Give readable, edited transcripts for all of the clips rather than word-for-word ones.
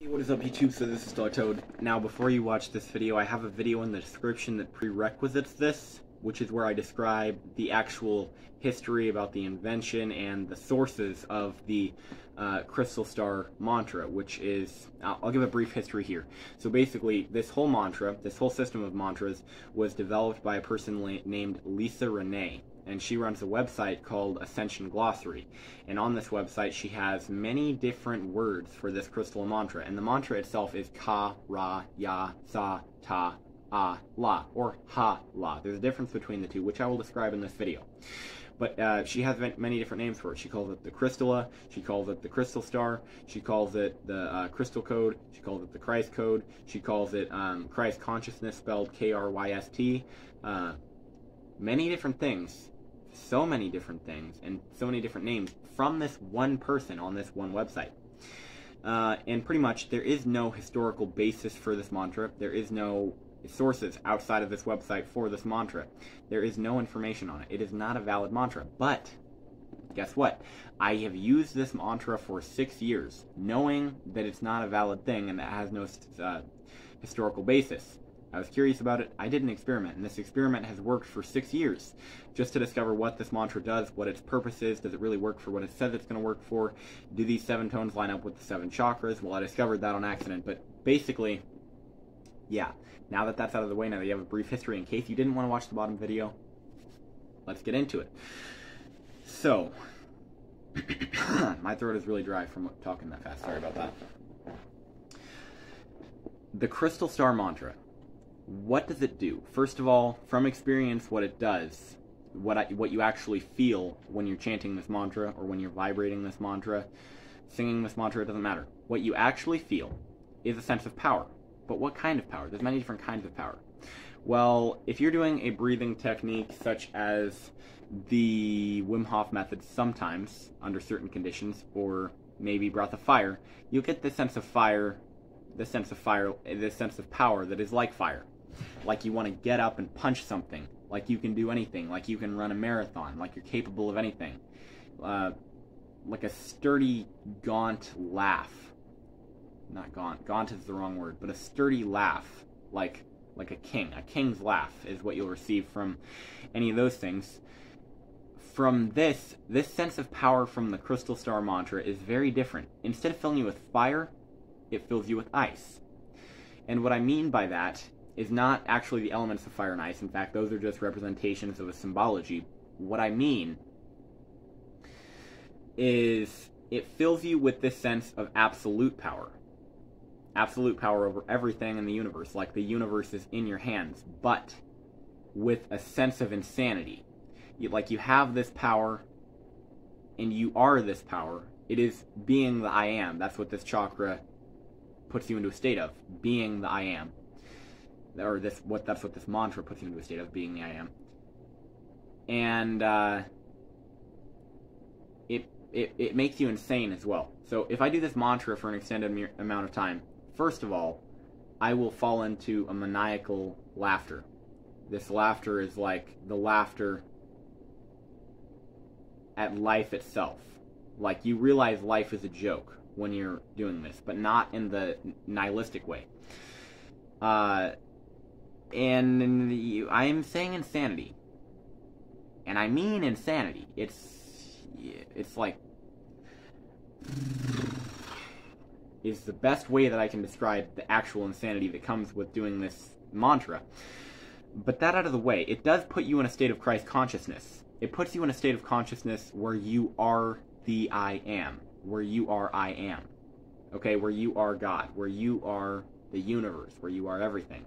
Hey, what is up YouTube? So this is Toad. Now before you watch this video, I have a video in the description that prerequisites this, which is where I describe the actual history about the invention and the sources of the crystal star mantra, which is, I'll give a brief history here. So basically, this whole mantra, this whole system of mantras, was developed by a person named Lisa Renee. And she runs a website called Ascension Glossary. And on this website, she has many different words for this crystal mantra. And the mantra itself is Ka, Ra, Ya, Sa, Ta, A, La, or Ha, La. There's a difference between the two, which I will describe in this video. But she has many different names for it. She calls it the krystala, she calls it the crystal star, she calls it the crystal code, she calls it the Christ code, she calls it Christ consciousness, spelled K-R-Y-S-T. Many different things, so many different things, and so many different names from this one person on this one website. And pretty much there is no historical basis for this mantra. There is no sources outside of this website for this mantra. There is no information on it. It is not a valid mantra. But guess what? I have used this mantra for 6 years, knowing that it's not a valid thing and that it has no historical basis. I was curious about it. I did an experiment, and this experiment has worked for 6 years, just to discover what this mantra does, what its purpose is. Does it really work for what it says it's going to work for? Do these 7 tones line up with the 7 chakras? Well, I discovered that on accident, but basically, yeah. Now that that's out of the way, now that you have a brief history, in case you didn't want to watch the bottom video, let's get into it. So, my throat is really dry from talking that fast. Sorry about that. The crystal star mantra. What does it do? First of all, from experience, what it does, what you actually feel when you're chanting this mantra, or when you're vibrating this mantra, singing this mantra, it doesn't matter. What you actually feel is a sense of power. But what kind of power? There's many different kinds of power. Well, if you're doing a breathing technique such as the Wim Hof method sometimes, under certain conditions, or maybe breath of fire, you'll get this sense of fire, this sense of power that is like fire. Like you want to get up and punch something, like you can do anything, like you can run a marathon, like you're capable of anything. Like a sturdy, gaunt laugh. Not gaunt. Gaunt is the wrong word, but a sturdy laugh, like a king. A king's laugh is what you'll receive from any of those things. From this sense of power from the crystal star mantra is very different. Instead of filling you with fire, it fills you with ice. And what I mean by that is not actually the elements of fire and ice. In fact, those are just representations of a symbology. What I mean is it fills you with this sense of absolute power. Absolute power over everything in the universe, like the universe is in your hands, but with a sense of insanity. Like you have this power, and you are this power. It is being the I am. That's what this chakra puts you into a state of, being the I am. Or that's what this mantra puts you into a state of, being the I am. And it makes you insane as well. So if I do this mantra for an extended amount of time, first of all, I will fall into a maniacal laughter. This laughter is like the laughter at life itself. Like you realize life is a joke when you're doing this, but not in the nihilistic way. And I am saying insanity. And I mean insanity. It's like... is the best way that I can describe the actual insanity that comes with doing this mantra. But that out of the way, it does put you in a state of Christ consciousness. It puts you in a state of consciousness where you are the I am. Where you are I am. Okay, where you are God. Where you are the universe. Where you are everything.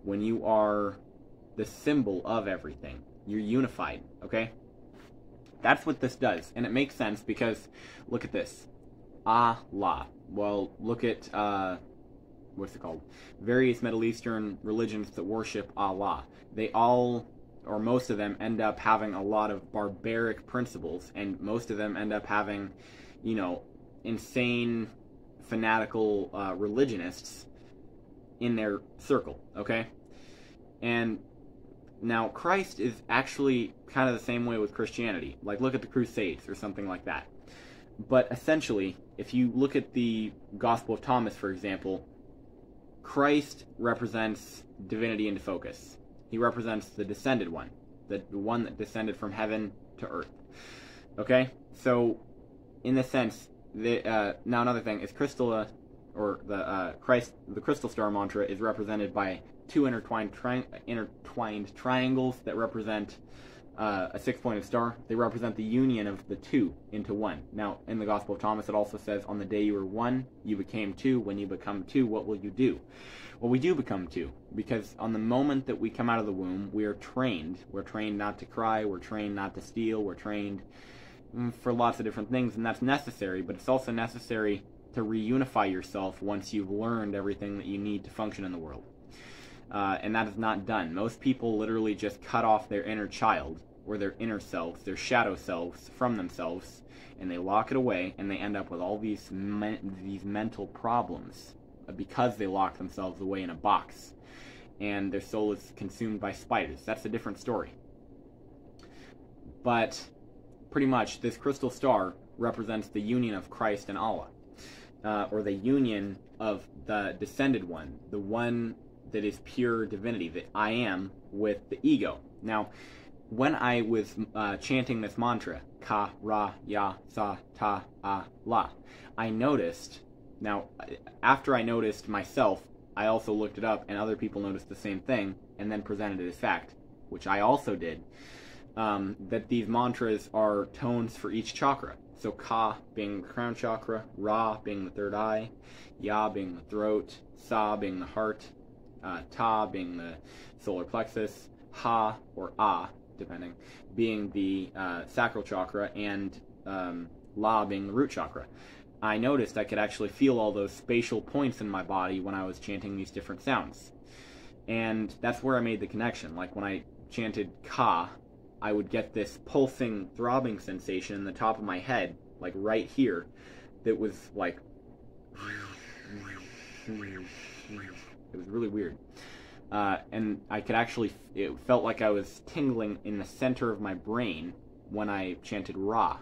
When you are the symbol of everything. You're unified, okay? That's what this does. And it makes sense because, look at this. Allah. Well, look at, what's it called? Various Middle Eastern religions that worship Allah. They all, or most of them, end up having a lot of barbaric principles, and most of them end up having, you know, insane, fanatical religionists in their circle, okay? And now Christ is actually kind of the same way with Christianity. Like, look at the Crusades or something like that. But essentially, if you look at the Gospel of Thomas, for example, Christ represents divinity into focus. He represents the descended one, the one that descended from heaven to earth. Okay? So, in this sense, now another thing is krystala, or the crystal star mantra is represented by two intertwined triangles that represent a six-pointed star. They represent the union of the two into one. Now, in the Gospel of Thomas, it also says, on the day you were one, you became two. When you become two, what will you do? Well, we do become two, because on the moment that we come out of the womb, we are trained. We're trained not to cry, we're trained not to steal, we're trained for lots of different things, and that's necessary, but it's also necessary to reunify yourself once you've learned everything that you need to function in the world. And that is not done. Most people literally just cut off their inner child, or their inner selves, their shadow selves, from themselves, and they lock it away, and they end up with all these mental problems because they lock themselves away in a box, and their soul is consumed by spiders. That's a different story. But pretty much, this crystal star represents the union of Christ and Allah, or the union of the descended one, the one that is pure divinity, that I am, with the ego. Now, when I was chanting this mantra, Ka, Ra, Ya, Sa, Ta, A, La, I noticed, now, after I noticed myself, I also looked it up, and other people noticed the same thing, and then presented it as fact, which I also did, that these mantras are tones for each chakra. So Ka being the crown chakra, Ra being the third eye, Ya being the throat, Sa being the heart, Ta being the solar plexus, Ha, or A, depending, being the sacral chakra, and La being the root chakra. I noticed I could actually feel all those spatial points in my body when I was chanting these different sounds. And that's where I made the connection. Like when I chanted Ka, I would get this pulsing, throbbing sensation in the top of my head, like right here, that was like... It was really weird. And I could actually... It felt like I was tingling in the center of my brain when I chanted Ra.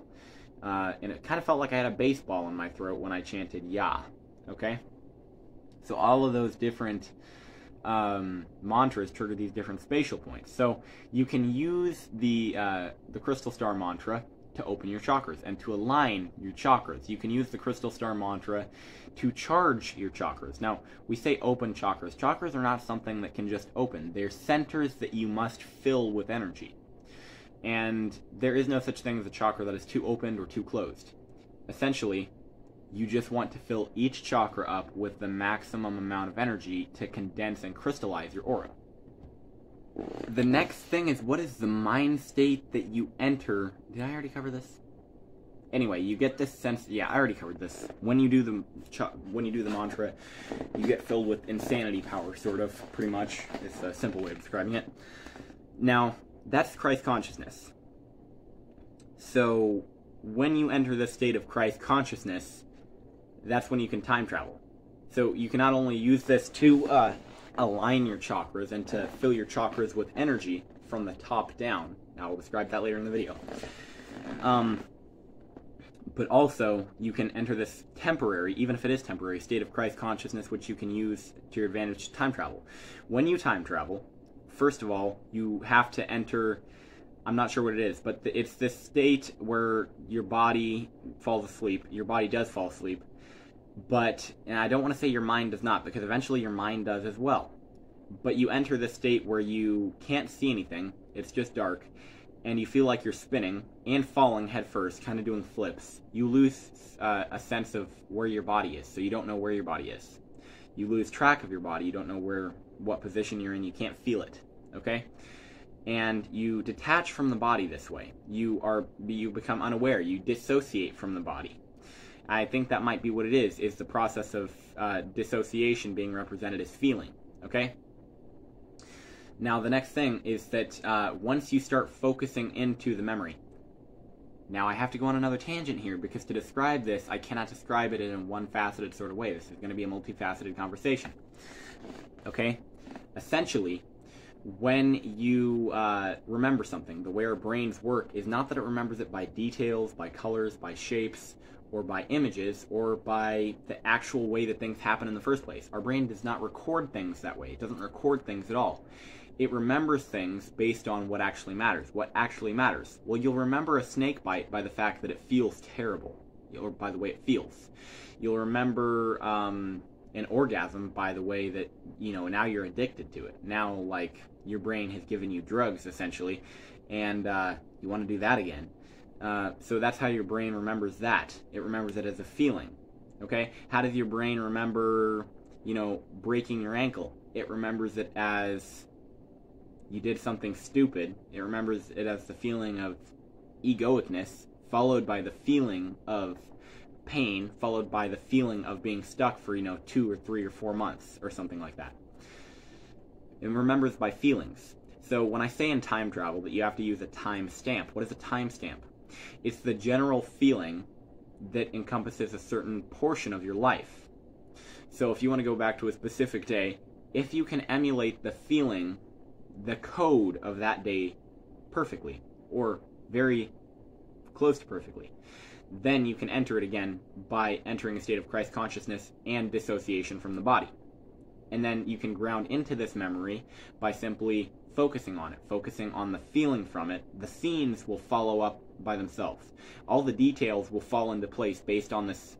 And it kind of felt like I had a baseball in my throat when I chanted Ya. Okay? So all of those different mantras trigger these different spatial points. So you can use the crystal star mantra to open your chakras and to align your chakras. You can use the crystal star mantra to charge your chakras. Now, we say open chakras. Chakras are not something that can just open. They're centers that you must fill with energy. And there is no such thing as a chakra that is too opened or too closed. Essentially, you just want to fill each chakra up with the maximum amount of energy to condense and crystallize your aura. The next thing is, what is the mind state that you enter? Did I already cover this? Anyway, you get this sense. Yeah, I already covered this. When you do the mantra, you get filled with insanity power, sort of, pretty much. It's a simple way of describing it. Now, that's Christ consciousness. So, when you enter this state of Christ consciousness, that's when you can time travel. So you can not only use this to align your chakras and to fill your chakras with energy from the top down. Now, I'll describe that later in the video. But also, you can enter this temporary, even if it is temporary, state of Christ consciousness, which you can use to your advantage to time travel. When you time travel, first of all, you have to enter, I'm not sure what it is, but it's this state where your body falls asleep. Your body does fall asleep. But, and I don't want to say your mind does not, because eventually your mind does as well. But you enter this state where you can't see anything, it's just dark, and you feel like you're spinning and falling head first, kind of doing flips. You lose a sense of where your body is, so you don't know where your body is. You lose track of your body, you don't know what position you're in, you can't feel it, okay? And you detach from the body this way. You become unaware, you dissociate from the body. I think that might be what it is the process of dissociation being represented as feeling, okay? Now, the next thing is that once you start focusing into the memory, now I have to go on another tangent here, because to describe this, I cannot describe it in a one-faceted sort of way. This is going to be a multifaceted conversation, okay? Essentially, when you remember something, the way our brains work is not that it remembers it by details, by colors, by shapes, or by images, or by the actual way that things happen in the first place. Our brain does not record things that way. It doesn't record things at all. It remembers things based on what actually matters. What actually matters? Well, you'll remember a snake bite by the fact that it feels terrible, or by the way it feels. You'll remember an orgasm by the way that, now you're addicted to it. Now, like, your brain has given you drugs, essentially, and you want to do that again. So that's how your brain remembers that. It remembers it as a feeling. Okay? How does your brain remember, breaking your ankle? It remembers it as you did something stupid. It remembers it as the feeling of egoicness, followed by the feeling of pain, followed by the feeling of being stuck for, 2 or 3 or 4 months, or something like that. It remembers by feelings. So when I say in time travel that you have to use a time stamp, what is a time stamp? It's the general feeling that encompasses a certain portion of your life. So if you want to go back to a specific day, if you can emulate the feeling, the code of that day perfectly, or very close to perfectly, then you can enter it again by entering a state of Christ consciousness and dissociation from the body. And then you can ground into this memory by simply focusing on it, focusing on the feeling from it. The scenes will follow up by themselves. All the details will fall into place based on this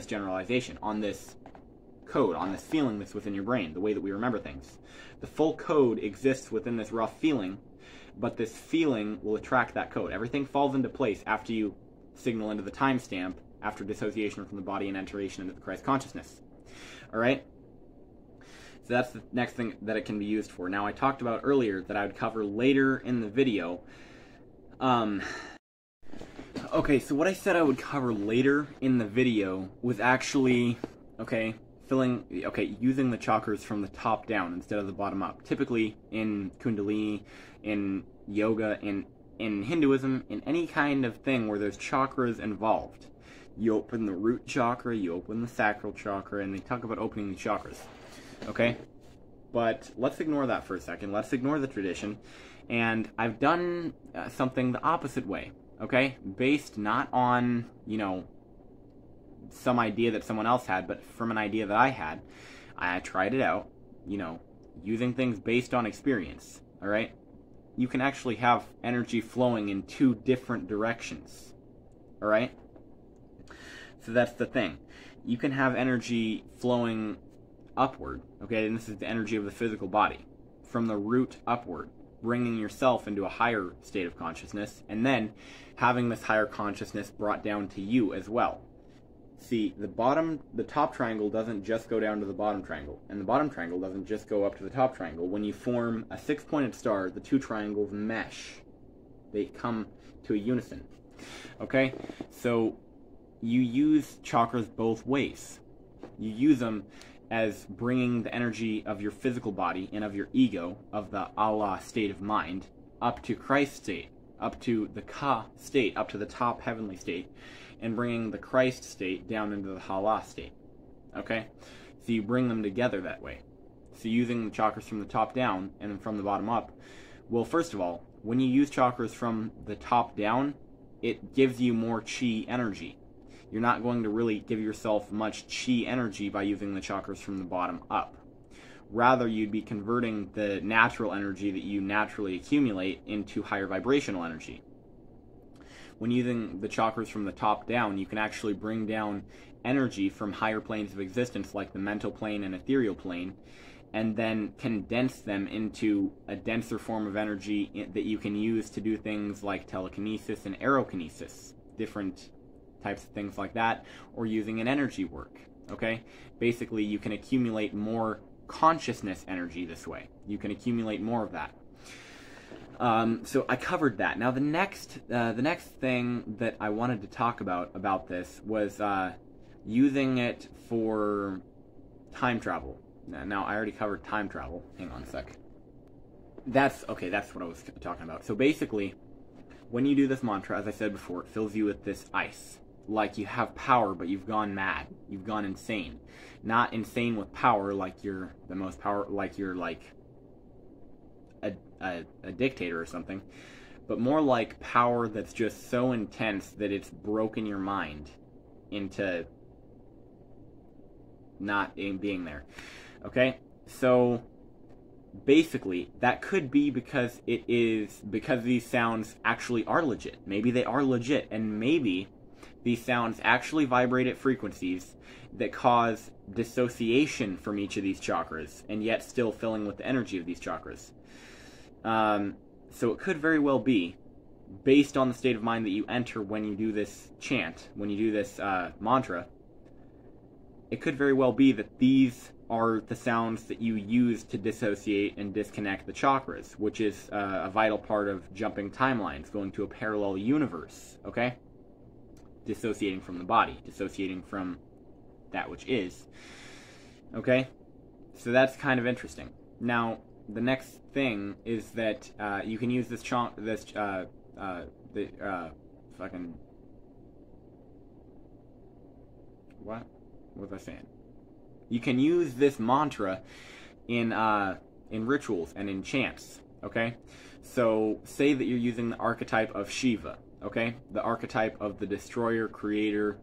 generalization, on this code, on this feeling that's within your brain, the way that we remember things. The full code exists within this raw feeling, but this feeling will attract that code. Everything falls into place after you signal into the timestamp, after dissociation from the body and entration into the Christ consciousness. Alright? So that's the next thing that it can be used for. Now, I talked about earlier that I would cover later in the video. Okay, so what I said I would cover later in the video was actually, using the chakras from the top down instead of the bottom up. Typically in Kundalini, in yoga, in Hinduism, in any kind of thing where there's chakras involved. You open the root chakra, you open the sacral chakra, and they talk about opening the chakras. Okay? But let's ignore that for a second. Let's ignore the tradition. And I've done something the opposite way. Okay? Based not on, some idea that someone else had, but from an idea that I had. I tried it out, using things based on experience. Alright? You can actually have energy flowing in 2 different directions. Alright? So that's the thing. You can have energy flowing upward, okay, and this is the energy of the physical body, from the root upward, bringing yourself into a higher state of consciousness, and then having this higher consciousness brought down to you as well. See, the top triangle doesn't just go down to the bottom triangle, and the bottom triangle doesn't just go up to the top triangle. When you form a 6-pointed star, the 2 triangles mesh. They come to a unison. Okay? So, you use chakras both ways. You use them as bringing the energy of your physical body and of your ego, of the Allah state of mind, up to Christ state, up to the Ka state, up to the top heavenly state, and bringing the Christ state down into the Hala state. Okay? So you bring them together that way. So using the chakras from the top down and from the bottom up, well, first of all, when you use chakras from the top down, it gives you more chi energy. You're not going to really give yourself much chi energy by using the chakras from the bottom up. Rather, you'd be converting the natural energy that you naturally accumulate into higher vibrational energy. When using the chakras from the top down, you can actually bring down energy from higher planes of existence like the mental plane and ethereal plane, and then condense them into a denser form of energy that you can use to do things like telekinesis and aerokinesis, different types of things like that, or using an energy work. Okay? Basically, you can accumulate more consciousness energy this way. You can accumulate more of that. So I covered that. Now the next thing that I wanted to talk about this was using it for time travel. Now I already covered time travel. Hang on a sec. That's what I was talking about. So basically, when you do this mantra, as I said before, it fills you with this ice. Like you have power, but you've gone mad. You've gone insane. Not insane with power, like you're the most power, like you're like a dictator or something, but more like power that's just so intense that it's broken your mind into not being there. Okay? So basically, that could be because these sounds actually are legit. Maybe they are legit, and maybe these sounds actually vibrate at frequencies that cause dissociation from each of these chakras, and yet still filling with the energy of these chakras. So it could very well be, based on the state of mind that you enter when you do this chant, when you do this mantra, it could very well be that these are the sounds that you use to dissociate and disconnect the chakras, which is a vital part of jumping timelines, going to a parallel universe, okay? Dissociating from the body, dissociating from that which is, okay? So that's kind of interesting. Now, the next thing is that you can use this what was I saying? You can use this mantra in rituals and in chants, okay? So, say that you're using the archetype of Shiva, okay? The archetype of the destroyer, creator,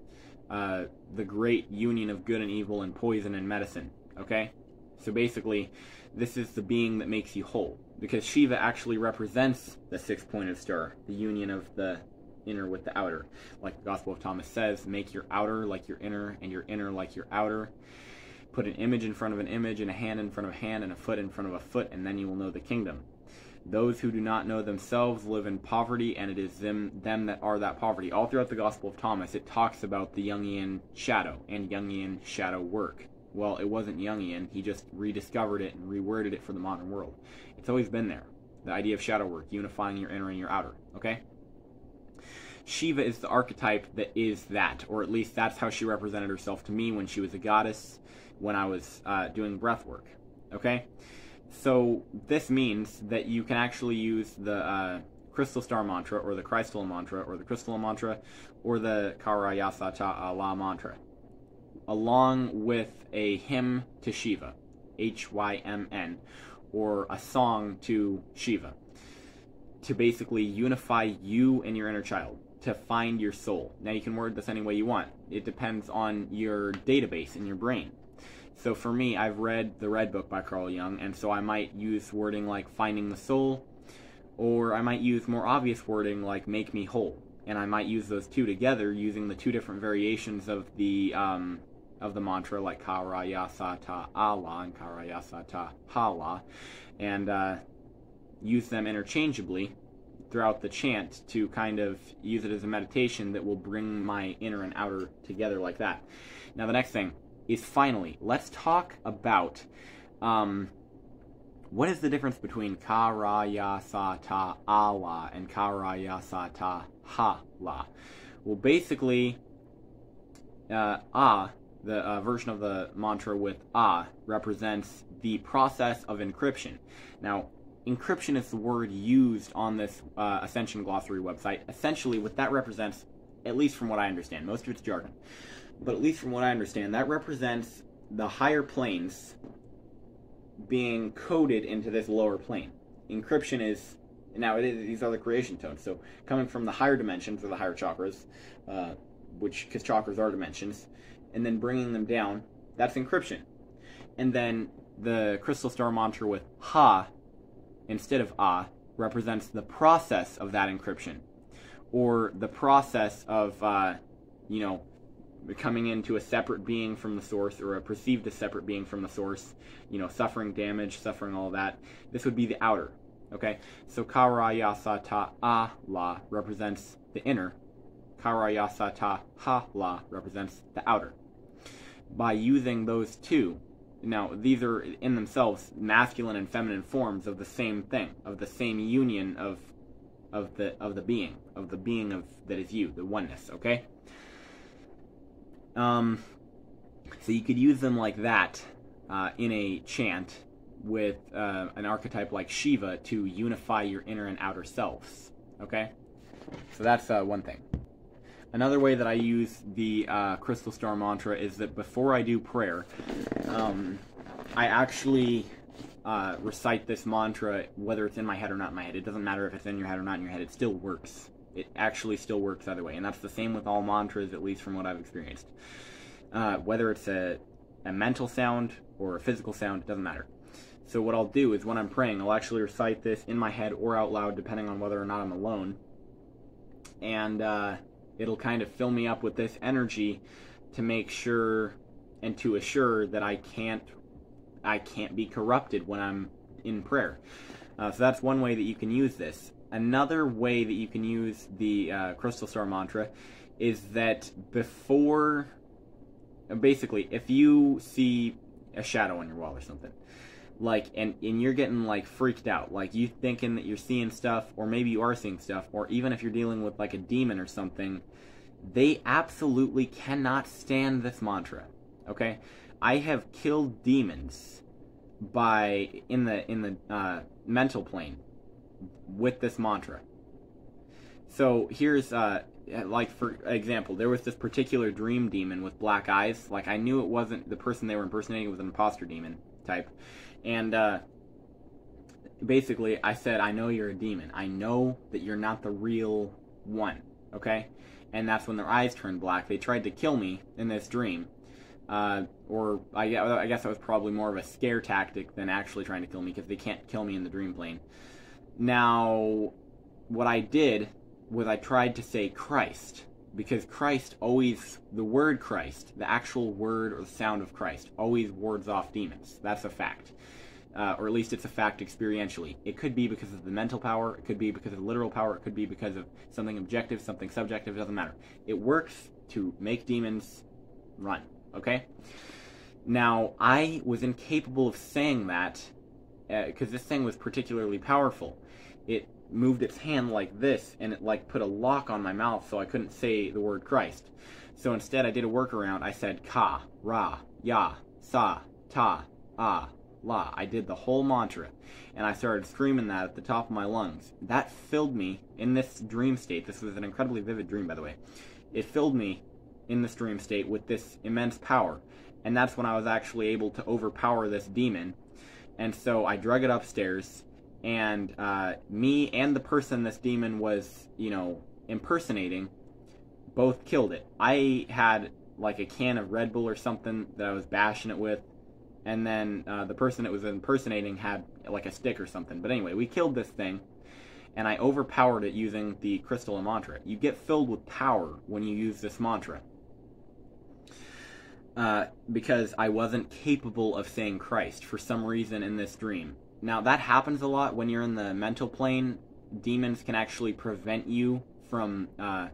the great union of good and evil and poison and medicine, okay? So basically, this is the being that makes you whole, because Shiva actually represents the six-pointed star, the union of the inner with the outer. Like the Gospel of Thomas says, make your outer like your inner, and your inner like your outer. Put an image in front of an image, and a hand in front of a hand, and a foot in front of a foot, and then you will know the kingdom. Those who do not know themselves live in poverty, and it is them that are that poverty. All throughout the Gospel of Thomas, it talks about the Jungian shadow and Jungian shadow work. Well, it wasn't Jungian. He just rediscovered it and reworded it for the modern world. It's always been there. The idea of shadow work, unifying your inner and your outer, okay? Shiva is the archetype that is that, or at least that's how she represented herself to me when she was a goddess, when I was doing breath work, okay? So this means that you can actually use the crystal star mantra, or the krystala mantra, or the krystala mantra, or the karayasata Allah mantra, along with a hymn to Shiva, Hymn, or a song to Shiva, to basically unify you and your inner child, to find your soul. Now you can word this any way you want. It depends on your database in your brain. So for me, I've read the Red Book by Carl Jung, and so I might use wording like finding the soul, or I might use more obvious wording like make me whole. And I might use those two together using the two different variations of the mantra, like karayasata Allah and karayasata hala, and use them interchangeably throughout the chant to kind of use it as a meditation that will bring my inner and outer together like that. Now the next thing is, finally, let's talk about what is the difference between karayasata Allah and karayasata hala. Well, basically, the version of the mantra with represents the process of encryption. Now, encryption is the word used on this Ascension Glossary website. Essentially, what that represents, at least from what I understand, most of it's jargon, but at least from what I understand, that represents the higher planes being coded into this lower plane. Encryption is, now these are the creation tones, so coming from the higher dimensions, or the higher chakras, because chakras are dimensions, and then bringing them down, that's encryption. And then the crystal star mantra with ha instead of represents the process of that encryption, or the process of coming into a separate being from the source, or a perceived as separate being from the source, suffering damage, suffering all that. This would be the outer, okay? So karayasata Allah represents the inner, karayasata hala represents the outer. By using those two, now these are in themselves masculine and feminine forms of the same thing, of the same union of the being that is you, the oneness, okay? So you could use them like that in a chant with an archetype like Shiva to unify your inner and outer selves, okay? So that's one thing. Another way that I use the crystal star mantra is that before I do prayer, I actually recite this mantra, whether it's in my head or not in my head. It doesn't matter if it's in your head or not in your head. It still works. It actually still works either way. And that's the same with all mantras, at least from what I've experienced. Whether it's a mental sound or a physical sound, it doesn't matter. So what I'll do is when I'm praying, I'll actually recite this in my head or out loud, depending on whether or not I'm alone. And it'll kind of fill me up with this energy to make sure and to assure that I can't be corrupted when I'm in prayer. So that's one way that you can use this. Another way that you can use the Crystal Star mantra is that before, basically, if you see a shadow on your wall or something, like, and you're getting, like, freaked out, like, you thinking that you're seeing stuff, or maybe you are seeing stuff, or even if you're dealing with, like, a demon or something, they absolutely cannot stand this mantra, okay? I have killed demons in the mental plane with this mantra. So here's, like, for example, there was this particular dream demon with black eyes. Like, I knew it wasn't the person they were impersonating, was an imposter demon type. And basically, I said, I know you're a demon. I know that you're not the real one, okay? And that's when their eyes turned black. They tried to kill me in this dream. Or I guess that was probably more of a scare tactic than actually trying to kill me, because they can't kill me in the dream plane. Now, what I did was I tried to say Christ, because Christ always, the word Christ, the actual word or the sound of Christ, always wards off demons. That's a fact. Or at least it's a fact experientially. It could be because of the mental power, it could be because of the literal power, it could be because of something objective, something subjective, it doesn't matter. It works to make demons run, okay? Now, I was incapable of saying that, because this thing was particularly powerful. It moved its hand like this, and it, like, put a lock on my mouth so I couldn't say the word Christ. So instead I did a workaround. I said Ka, Ra, Ya, Sa, Ta, Ah, La. I did the whole mantra, and I started screaming that at the top of my lungs. That filled me in this dream state. This was an incredibly vivid dream, by the way. It filled me in this dream state with this immense power, and that's when I was actually able to overpower this demon. And so I drug it upstairs, and me and the person this demon was, you know, impersonating both killed it. I had, like, a can of Red Bull or something that I was bashing it with, and then the person it was impersonating had, like, a stick or something. But anyway, we killed this thing, and I overpowered it using the krystala mantra. You get filled with power when you use this mantra. Because I wasn't capable of saying Christ for some reason in this dream. Now, that happens a lot when you're in the mental plane. Demons can actually prevent you from, per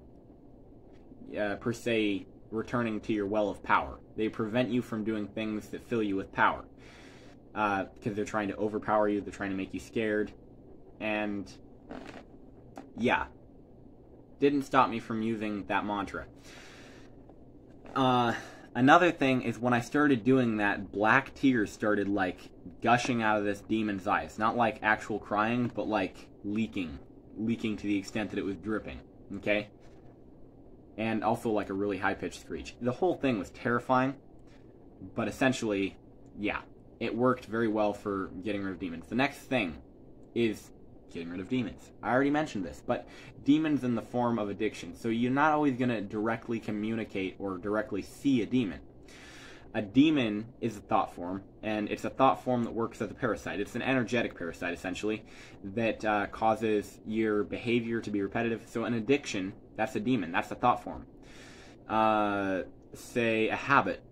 se, returning to your well of power. They prevent you from doing things that fill you with power. Because they're trying to overpower you, they're trying to make you scared. And, yeah. Didn't stop me from using that mantra. Another thing is when I started doing that, black tears started, like, gushing out of this demon's eyes. Not like actual crying, but like leaking to the extent that it was dripping, okay? And also like a really high-pitched screech. The whole thing was terrifying, but essentially, yeah, it worked very well for getting rid of demons. The next thing is getting rid of demons. I already mentioned this, but demons in the form of addiction. So you're not always going to directly communicate or directly see a demon. A demon is a thought form, and it's a thought form that works as a parasite. It's an energetic parasite, essentially, that causes your behavior to be repetitive. So an addiction, that's a demon. That's a thought form. Say a habit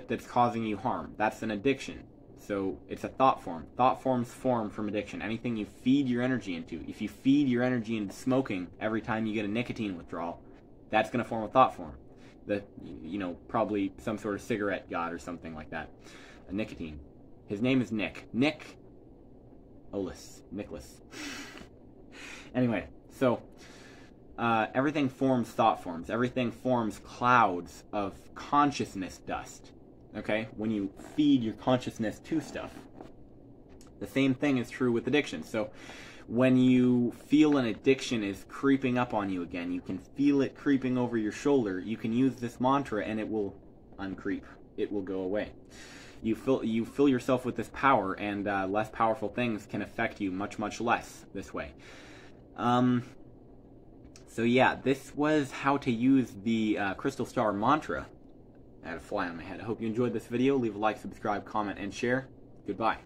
that's causing you harm. That's an addiction. So it's a thought form. Thought forms form from addiction. Anything you feed your energy into. If you feed your energy into smoking every time you get a nicotine withdrawal, that's going to form a thought form. You know, probably some sort of cigarette god or something like that. A nicotine. His name is Nick. Nicholas. Anyway, so everything forms thought forms. Everything forms clouds of consciousness dust. Okay? When you feed your consciousness to stuff. The same thing is true with addiction. So when you feel an addiction is creeping up on you again, you can feel it creeping over your shoulder, you can use this mantra and it will uncreep. It will go away. you fill yourself with this power, and less powerful things can affect you much less this way. So yeah, this was how to use the Crystal Star mantra. I had a fly on my head. I hope you enjoyed this video. Leave a like, subscribe, comment, and share. Goodbye.